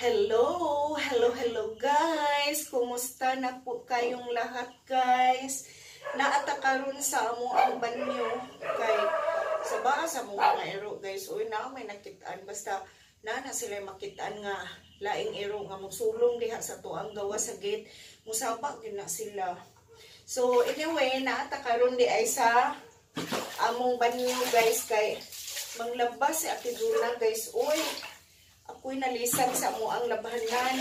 Hello guys. Kumusta na po kayong lahat guys? Naata karon sa amo ang banyo kay sa baa sa mga ero guys. Uy na may nakitaan basta na sila makitaan nga laing ero nga musulong diha sa tuang gawa sa gate. Musaba gyud na sila. So anyway, naata karon di ay sa among banyo guys kay manglabas si Ate Juna guys. Uy, ako'y nalisag sa mo ang labahanan.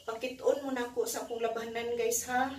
Pakit-on mo na ako sa akong labahanan guys ha.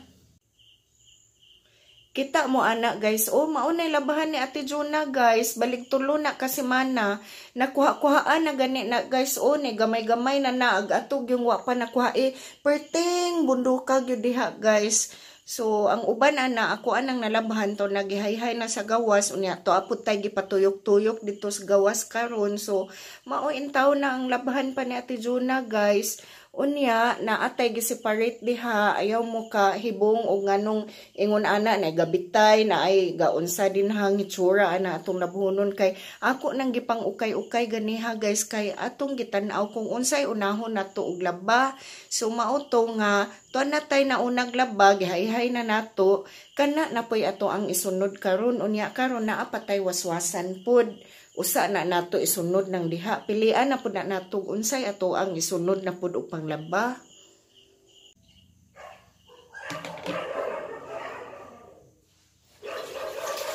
Kita mo anak guys. Oh, maunay labahan ni Ate Juna guys. Balik tulo na kasi mana. Nakuha-kuhaan na gani na guys. Oh, ni gamay-gamay na naag-atog yung wapa nakuha perting bundukag yun diha guys. So, ang uban ana, ako anang nalabahan to, nagihayhay na sa gawas, unya to apod tay gipatuyok-tuyok dito sa gawas karon. So, mauintaw na ang labahan pa ni Ate Juna guys. Unya, naatay gi-separate diha, ayaw mo ka hibong o nganong ingon ana na gabitay na ay gaunsa din hang hitsura ana atong nabuhonon kay ako nang gipang ukay-ukay ganiha guys kay atong gitan-aw kung unsay unahon nato og laba. So mauto nga tuan natay na unag laba gihayhay na nato kana napoy ato ang isunod karon. Unya karon naa patay waswasan pod. Usa na nato isunod ng diha. Pilian na pud na nato unsay ato ang isunod na pud og panglaba.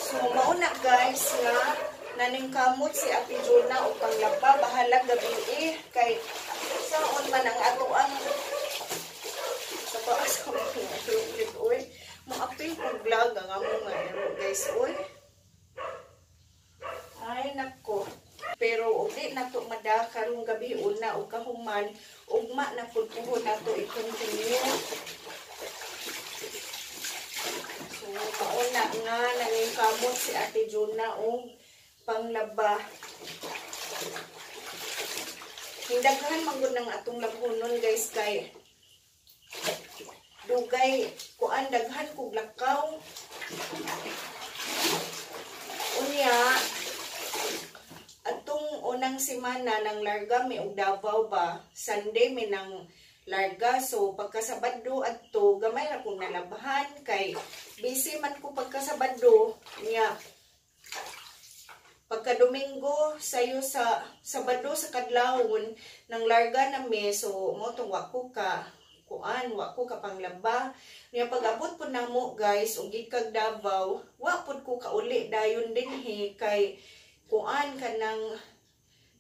So mauna guys nga naning kamot si Ate Juna og panglaba bahala gabi kay saon man ang ato ang sa baas ko oy mo apil kog vlog ang amo nga guys oy. Ay nako. Pero udi na to mada karong gabi una og kahuman ugma na pud puhon nato i-continue. So mauna nga nanging kamot si Ate Juna og panglaba. Hindaghan manggod ng atong labunon guys kay dugay kuan daghan kog lakaw. Unya atong unang semana ng larga may og Davao ba, Sunday may nang larga. So pagkasabado adto gamay ra kong nalabahan kay busy man ko pagkasabado nya. Pagka Domingo sayo sa Sabado sa kadlawon ng larga na me, so mo tong wako ka kuan wako ka panglaba niya pag-abot po namo guys og gikag Davao wa pud ko kauli dayon dinhi kay kuan kanang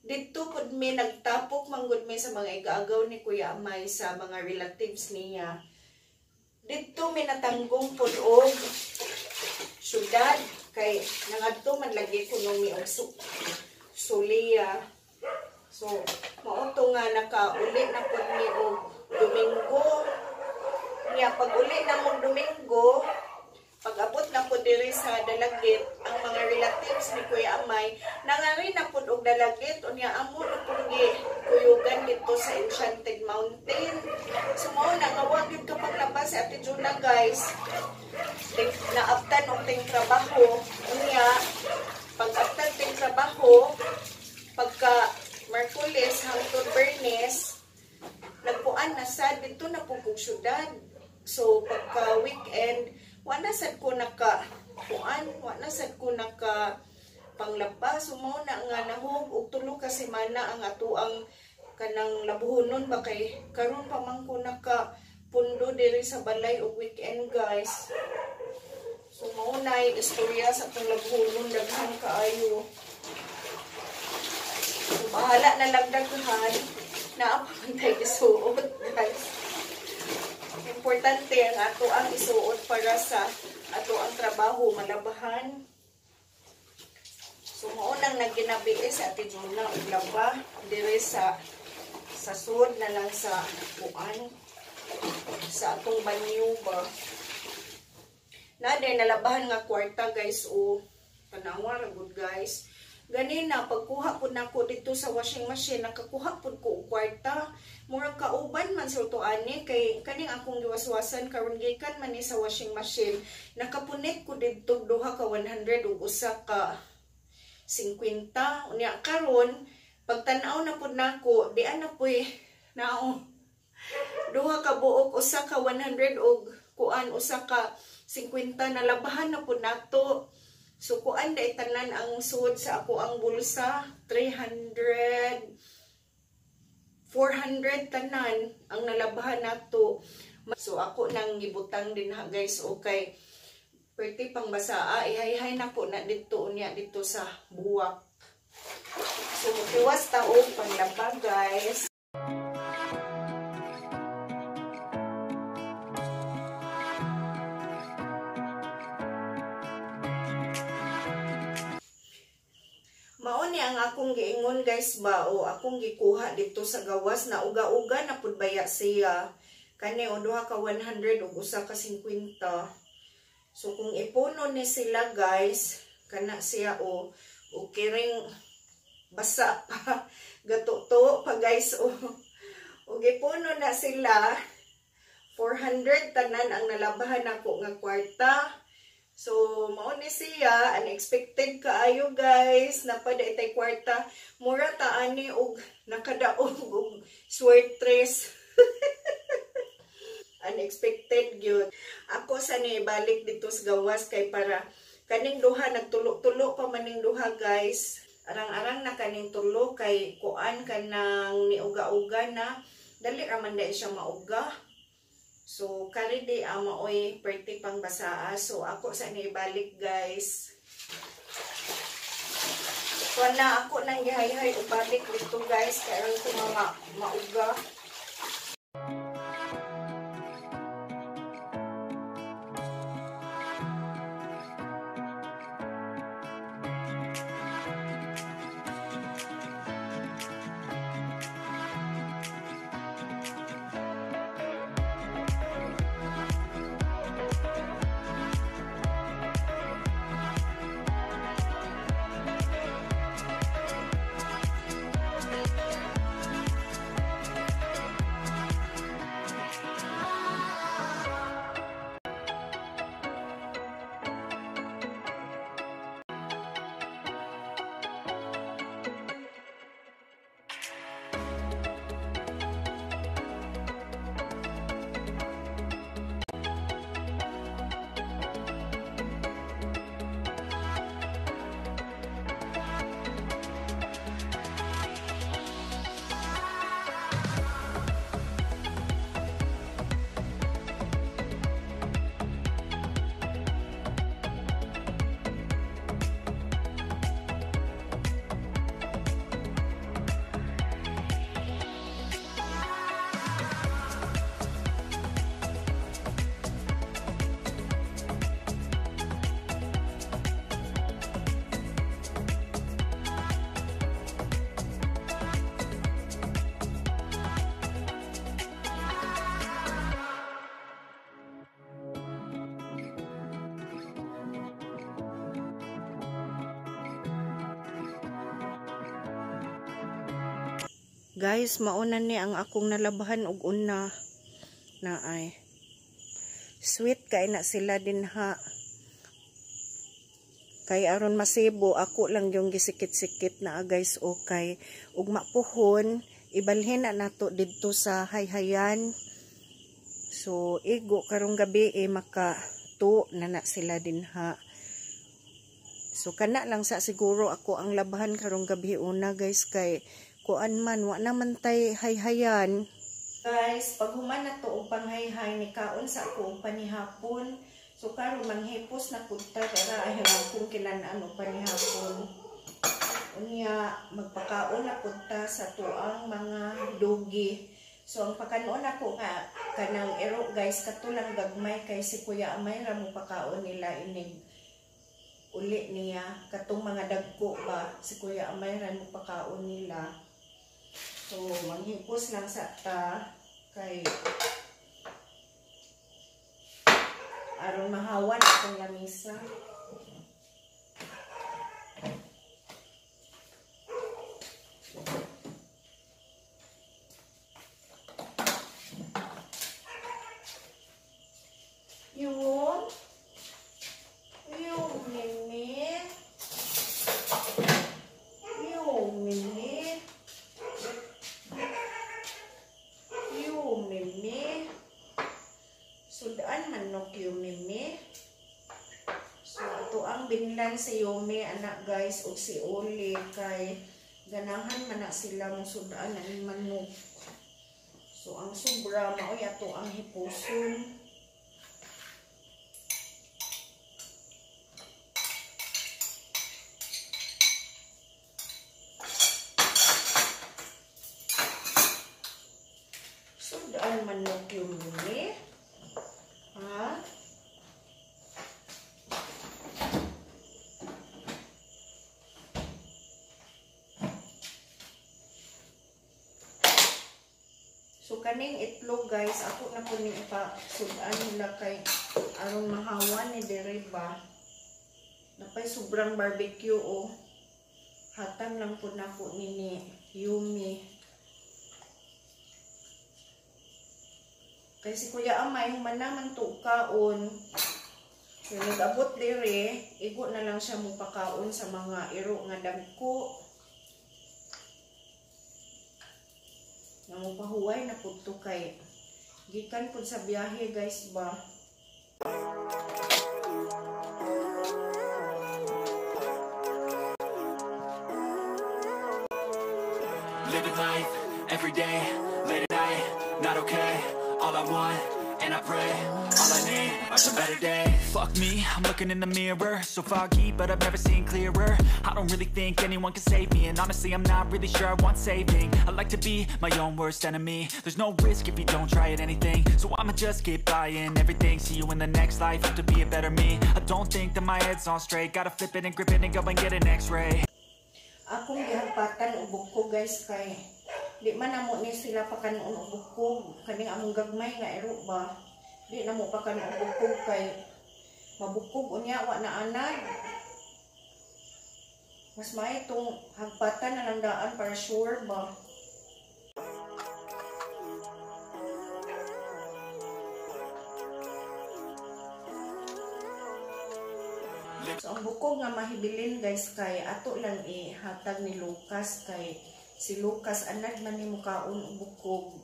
dito pud mi nagtapok manggod mi sa mga igaagaw ni Kuya Amay sa mga relatives niya. Dito mi natanggong pud og syudad kay nangadto man lagi kuno mi og Sulia. So mao to nga nakauli na pud mi og Domingo. Niya pag uli na mo Domingo, pag-abot na po diri sa Dalagit, ang mga relatives ni Kuya Amay, nangari na po og Dalagit, unya amo na po kuyugan dito sa Enchanted Mountain. So mo nangawag yun kapag labas si Ate Juna guys, naaptan og ting trabaho, unya pag-aptan ting trabaho, pagka Merkulis hangtod Bernes, nagpuan na sad dito na po kong syudad. So pagka weekend wala sad ko naka kuan, wala sad ko naka panglaba. So mo na nga nahog og tulo ka semana ang ato ang kanang labuhonon ba kay karon pa man ko naka pundo diri sa balay og weekend guys. So mo na istorya sa atong labuhonon daghan kaayo. So bahala na lang daghan na apantay isuot guys. Importante ang ato ang isuot para sa ato ang trabaho malabahan. So maunang naginabi sa Ate Juna og laba dire sa sud na lang sa kuan sa atong banyo ba. Na day nalabahan nga kwarta guys o tanawa ra gud guys. Ganina pagkuha pud nako dito sa washing machine nakakuha pud ko og kwarta. Murag kauban man sa uto ani kay kaning akong giwaswasan karon gikan man ni sa washing machine. Nakapunit ko didto duha ka 100 ug usa ka 50. Unya karon pagtan-aw na pud nako di ana poy Now, duha ka buok, usa ka 100 og kuan, usa ka 50 na labahan na po nato. So kuan day tanan ang suod sa ako ang bulsa, 300, 400 tanan ang nalabahan nato. So ako nang gibutang din ha guys, okay. Pwede pang basaa, ihay-hay na po na dito niya dito sa buwak. So tiwas taog panglaba guys. Mauni ang akong giingon guys ba, o akong gikuha dito sa gawas na uga-uga na pud baya siya. Kani o duha ka 100 ug usa ka 50. So kung ipuno ni sila guys, kana siya o kiring basa pa gatuto pa guys o ipuno na sila 400 tanan ang nalabahan ako nga kwarta. So, mao ni siya, unexpected kaayo guys, napada itay kwarta, mura ta ani og nakadaog og sweatress. Unexpected gyud. Ako sa ni balik dito sa gawas kay para kaning duha nagtulo-tulo pa maning duha guys. Arang-arang na kaning tulo kay kuan kanang niuga-uga na dali ra man dai siya mauga. So, kari di maoy perti pang basaa. So, ako sa ibalik guys. So, na ako nang gihay-hay ubalik dito guys. Kaya ito mga mauga. Guys, mauna ni ang akong nalabahan og una na ay sweet kay na sila din ha. Kay aron masibo ako lang yung gisikit-sikit na guys, okay. Ug mapuhon ibalhin na nato didto sa hayhayan. So igo karong gabi maka to na sila din ha. So kana lang sa siguro ako ang labahan karong gabi una guys, kay kuan man wa naman tay hayhayan. Guys, pag human na to og panghayhay ni kaon sa ako og panihapon. So karon manghipos na punta para ayaw kung kilan-an og panihapon. Unya magpakaon na punta sa tuang mga dugi. So ang pakanon ako nga kanang ero guys katulang gagmay kay si Kuya Amay ra mo pakaon nila inig uli niya katong mga dagko ba si Kuya Amay ra mo pakaon nila. So, manghipos lang sa ta kay aron mahawan akong lamisa. Yun. Yung minit. Yung minit. binlan si Yumi anak guys o si Oli kay ganahan man na sila mong sudaan ng manok. So ang sobra maoy ato ang hipuson. Sudaan manok yung Yumi. Ha? So kaning itlog guys, ako na po ni ipasudan nila kay aron mahawan ni deriba. Napay sobrang barbecue o. Hatang lang po na po ni Yumi. Kay si Kuya Amay humanaman to kaon. Kaya nag-abot dere, igo na lang siya mo pakaon sa mga iro nga dagko. Nangupahuway na po ito kay gikan po sa biyahe guys ba. Living life every day, late at night, not okay. All I want and I pray, all I need are some better days. Fuck me, I'm looking in the mirror. So foggy, but I've never seen clearer. I don't really think anyone can save me, and honestly I'm not really sure I want saving. I like to be my own worst enemy. There's no risk if you don't try at anything, so I'ma just keep buying everything. See you in the next life, have to be a better me. I don't think that my head's on straight. Gotta flip it and grip it and go and get an x-ray. Akong gihapatan ubog ko guys kay di man namo ni sila pa kanon ubog ko kaning among gagmay nga iro ba. Di namo pa kanon ubog ko kay mabukog unya wa na anad. Mas may itong hagpatan na lang daan para sure ba. So ang bukog nga mahibilin guys kay ato lang ihatag ni Lucas kay si Lucas anad man ni mukaon og bukog.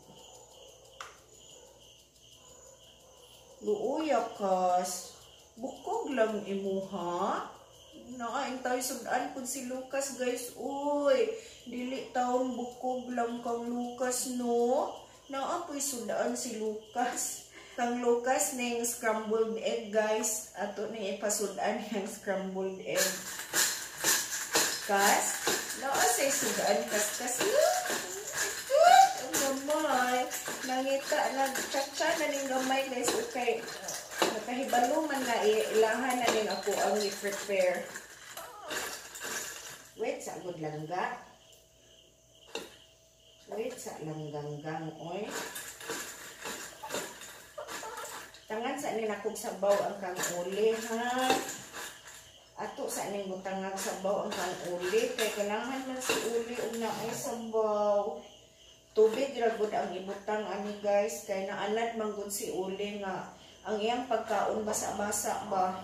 Luuya kas, bukog lang imuha. Naain tayo sudan pud si Lucas guys. Uy, dili taon bukog lang kang Lucas no. Naapoy sudan si Lucas. Kang Lucas ning scrambled egg guys. Ato ni ipasudan yung scrambled egg. Kas, naasay sudan kas. Ang gamay. Nangita, nagchatcha na ning gamay guys. Okay. Nakahibalo man na ilahan na ning ako ang i-prepare. Wait, sa good langga. Wait, sa langganggang oy. Tangan sa ning nakog sabaw ang kang uli ha. Ato sa ning butangag sabaw ang kang uli kay kailangan man si uli og naay sabaw. Tubig ra gud ang ibutang ani guys kay naanad man gud si uli nga ang iyang pagkaon basa-basa ba.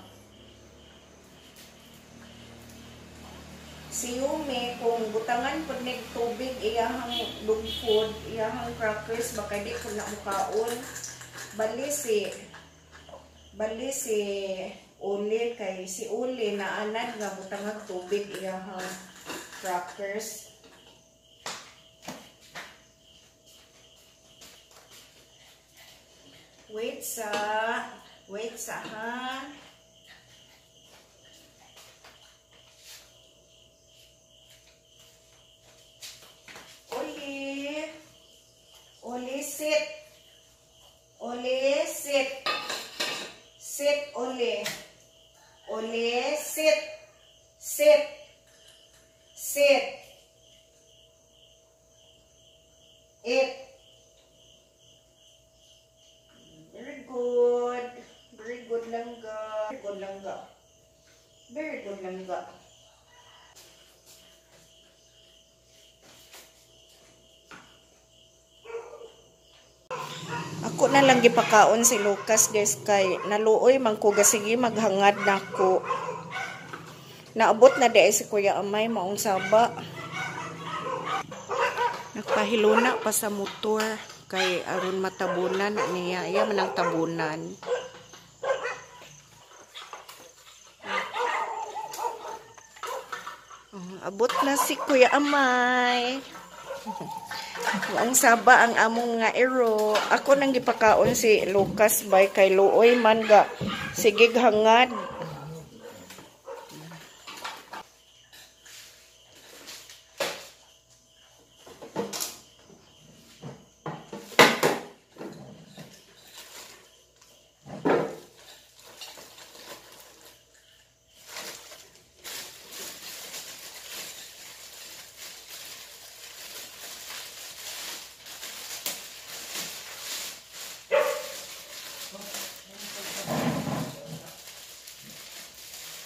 Si Yumi kung butangan pud nig tubig iyahang dog food, iyahang crackers baka di ko na mukaon. Bali si Uli kay si Uli naanad nga butangag tubig iyahang crackers. Wait sa ha. Uli sit. Uli sit. Sit, Uli. Uli, sit. Sit. Sit. It. Very good. Very good langga. Very good langga. Very good langga. Ako na lang gipakaon si Lucas guys kay naluoy man ko gasigi maghangad nako. Naabot na di si Kuya Amay maong saba. Nagpahiluna pa sa motor kay aron matabunan niya. Iya man ang tabunan. Abot na si Kuya Amay. Ang saba ang among nga ero. Ako nang gipakaon si Lucas bay kay luoy man ga. Sige hangad.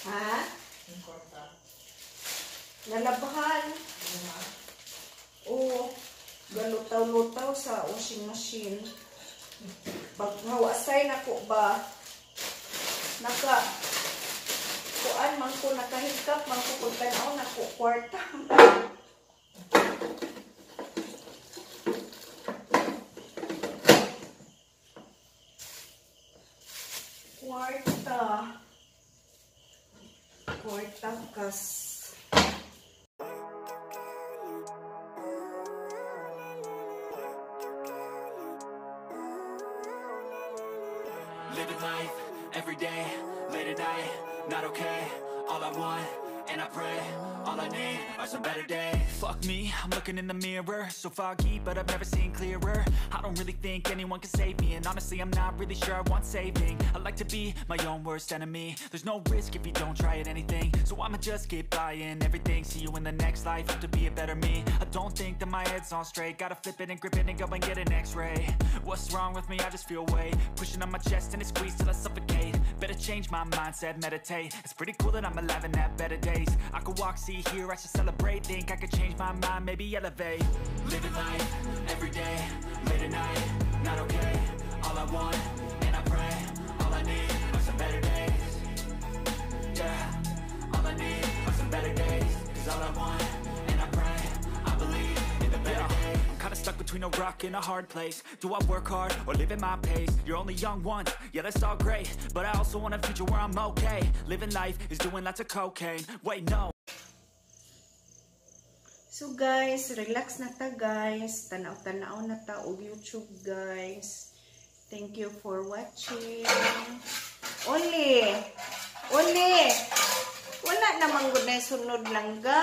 Ha? Nalabahan. Oo. Galutaw-lutaw sa washing machine. Pag hawasay na ko ba, kuan man ko nakahikap, man ko kung tanaw na ko kwarta. Kwarta kas. Living life, every day, late at night, not okay. All I want, and I pray, all I need are some better days. Fuck me, I'm looking in the mirror, so foggy, but I've never seen clearer. I don't really think anyone can save me, and honestly I'm not really sure I want saving. I like to be my own worst enemy. There's no risk if you don't try at anything, so I'ma just keep buying everything. See you in the next life, hope to be a better me. I don't think that my head's on straight, gotta flip it and grip it and go and get an x-ray. What's wrong with me? I just feel weight pushing on my chest and it squeezes till I suffocate. Better change my mindset, meditate. It's pretty cool that I'm alive and have better days. I could walk, see, hear, I should celebrate. Think I could change my mind, maybe elevate. Living life, every day, late at night, not okay. All I want, and I pray, all I need are some better days. Yeah, all I need are some better days. Cause all I want, and I pray, I believe in the better days. I'm kinda stuck between a rock and a hard place. Do I work hard or live at my pace? You're only young once, yeah that's all great, but I also want a future where I'm okay. Living life is doing lots of cocaine. Wait, no. So guys, relax na ta guys. Tanaw-tanaw na ta og YouTube guys. Thank you for watching. Oli! Wala namang gud na sunod lang ga.